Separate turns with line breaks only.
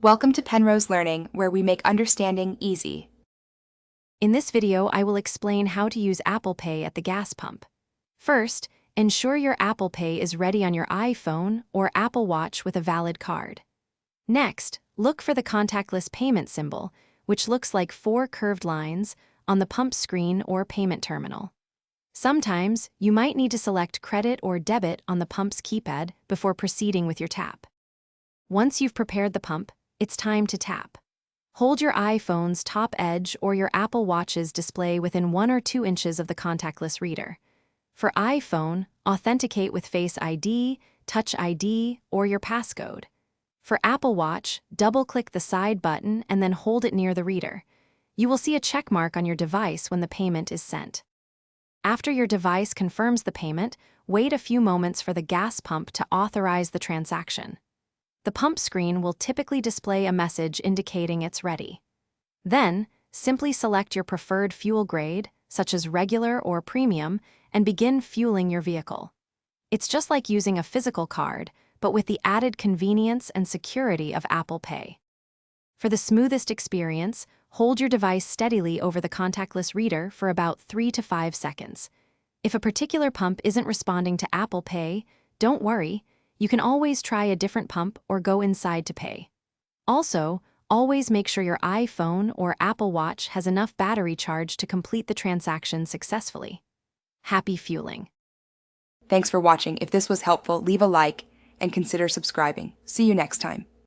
Welcome to Penrose Learning, where we make understanding easy.
In this video, I will explain how to use Apple Pay at the gas pump. First, ensure your Apple Pay is ready on your iPhone or Apple Watch with a valid card. Next, look for the contactless payment symbol, which looks like 4 curved lines, on the pump screen or payment terminal. Sometimes, you might need to select credit or debit on the pump's keypad before proceeding with your tap. Once you've prepared the pump, it's time to tap. Hold your iPhone's top edge or your Apple Watch's display within 1 or 2 inches of the contactless reader. For iPhone, authenticate with Face ID, Touch ID, or your passcode. For Apple Watch, double-click the side button and then hold it near the reader. You will see a check mark on your device when the payment is sent. After your device confirms the payment, wait a few moments for the gas pump to authorize the transaction. The pump screen will typically display a message indicating it's ready. Then, simply select your preferred fuel grade, such as regular or premium, and begin fueling your vehicle. It's just like using a physical card, but with the added convenience and security of Apple Pay. For the smoothest experience, hold your device steadily over the contactless reader for about 3 to 5 seconds. If a particular pump isn't responding to Apple Pay, don't worry. You can always try a different pump or go inside to pay. Also, always make sure your iPhone or Apple Watch has enough battery charge to complete the transaction successfully. Happy fueling!
Thanks for watching. If this was helpful, leave a like and consider subscribing. See you next time.